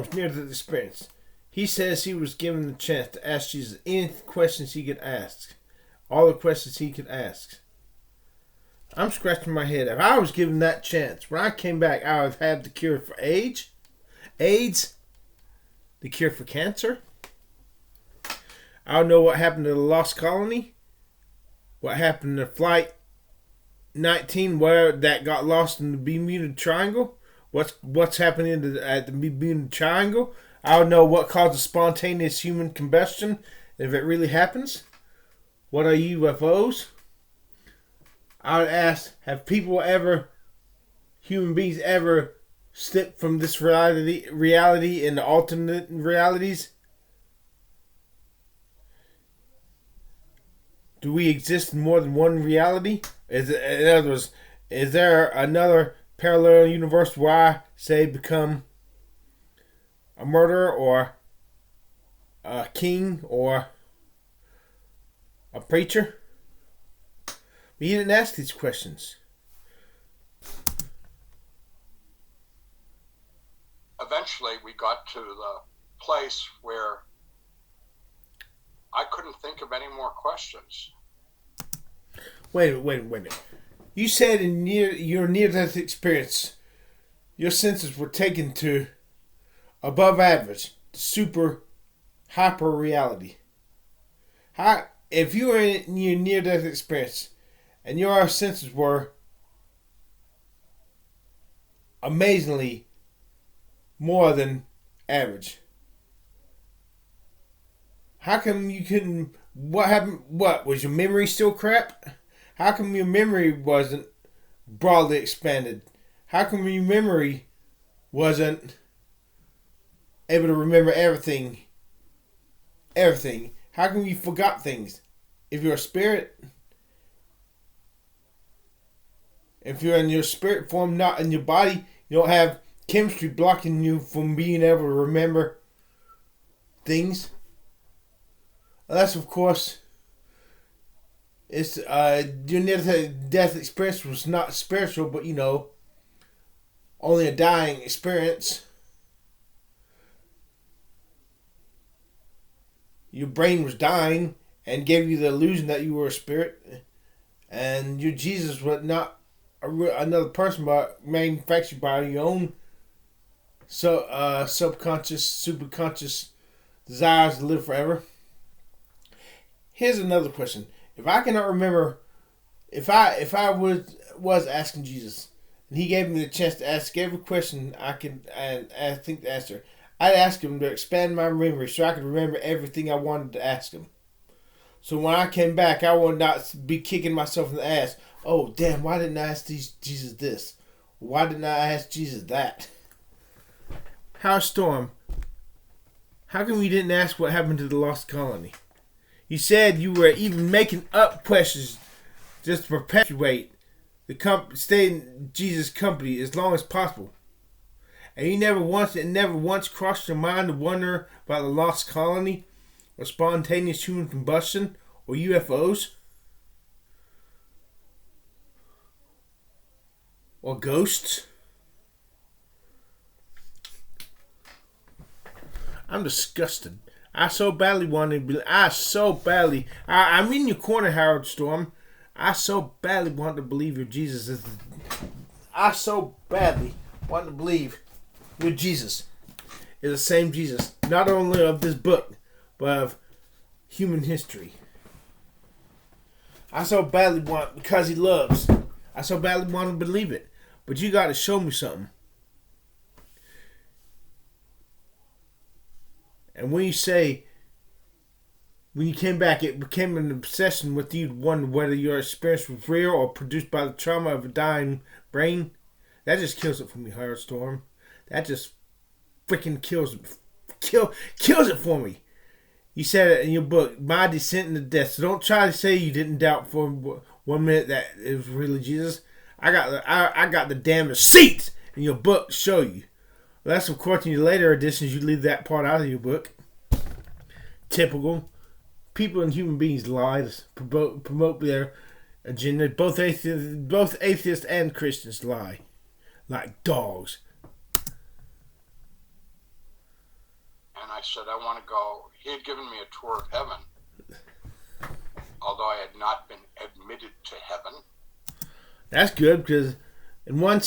near-death experience. He says he was given the chance to ask Jesus any questions he could ask. All the questions he could ask. I'm scratching my head. If I was given that chance, when I came back, I would have the cure for AIDS, the cure for cancer. I would know what happened to the lost colony, what happened to Flight 19, where that got lost in the Bermuda Triangle, what's happening at the Bermuda Triangle. I would know what causes spontaneous human combustion, if it really happens. What are UFOs? I would ask, have human beings ever slipped from this reality into alternate realities? Do we exist in more than one reality? In other words, is there another parallel universe where I, say, become a murderer or a king or a preacher? But he didn't ask these questions. Eventually, we got to the place where I couldn't think of any more questions. Wait a minute. You said in your near-death experience, your senses were taken to above average, super hyper reality. If you were in your near-death experience and your senses were amazingly more than average, how come you couldn't? What happened? What was your memory still crap? How come your memory wasn't broadly expanded? How come your memory wasn't able to remember everything? Everything. How come you forgot things? If you're a spirit, if you're in your spirit form, not in your body, you don't have chemistry blocking you from being able to remember things. Unless, of course, it's your near-death experience was not spiritual, but only a dying experience. Your brain was dying and gave you the illusion that you were a spirit, and your Jesus was not another person, but manufactured by your own subconscious, superconscious desires to live forever. Here's another question. If I cannot remember, if I was asking Jesus, and he gave me the chance to ask every question I think to answer, I'd ask him to expand my memory so I could remember everything I wanted to ask him. So when I came back, I would not be kicking myself in the ass. Oh, damn, why didn't I ask Jesus this? Why didn't I ask Jesus that? Howard Storm, how come you didn't ask what happened to the lost colony? You said you were even making up questions just to perpetuate stay in Jesus' company as long as possible. And it never once crossed your mind to wonder about the lost colony or spontaneous human combustion or UFOs or ghosts. I'm disgusted. I so badly wanted to believe. I'm in your corner, Howard Storm. I so badly want to believe your Jesus is. I so badly want to believe your Jesus is the same Jesus, not only of this book, but of human history. I so badly want, because he loves, I so badly want to believe it. But you got to show me something. And when you came back, it became an obsession with you to wonder whether your experience was real or produced by the trauma of a dying brain. That just kills it for me, Howard Storm. That just freaking kills it. Kills it for me. You said it in your book, My Descent into Death. So don't try to say you didn't doubt for 1 minute that it was really Jesus. I got the damn receipts in your book to show you. Unless, of course, in your later editions, you leave that part out of your book. Typical. People and human beings lie to promote their agenda. Both atheists and Christians lie. Like dogs. said, I want to go. He had given me a tour of heaven, although I had not been admitted to heaven. That's good, because in one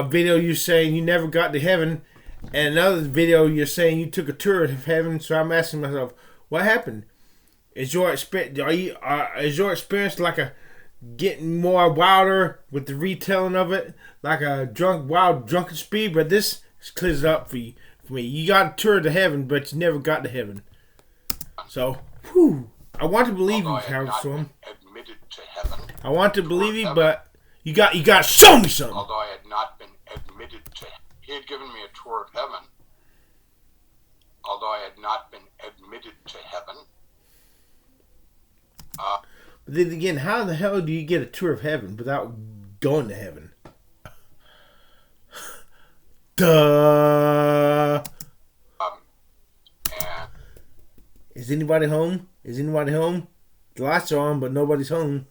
video you're saying you never got to heaven, and another video you're saying you took a tour of heaven. So I'm asking myself, what happened? Is your experience like a getting more wilder with the retelling of it, like a drunken speed? But this clears it up for me. You got a tour to heaven, but you never got to heaven. So, I want to believe you, Howard Storm. Admitted to heaven. I want to believe you, but you got to show me something. Although I had not been admitted to heaven. He had given me a tour of heaven, although I had not been admitted to heaven. But then again, how the hell do you get a tour of heaven without going to heaven? Duh. Is anybody home? Is anybody home? The lights are on, but nobody's home.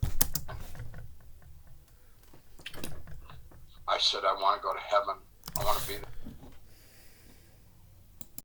I said, I want to go to heaven. I want to be there.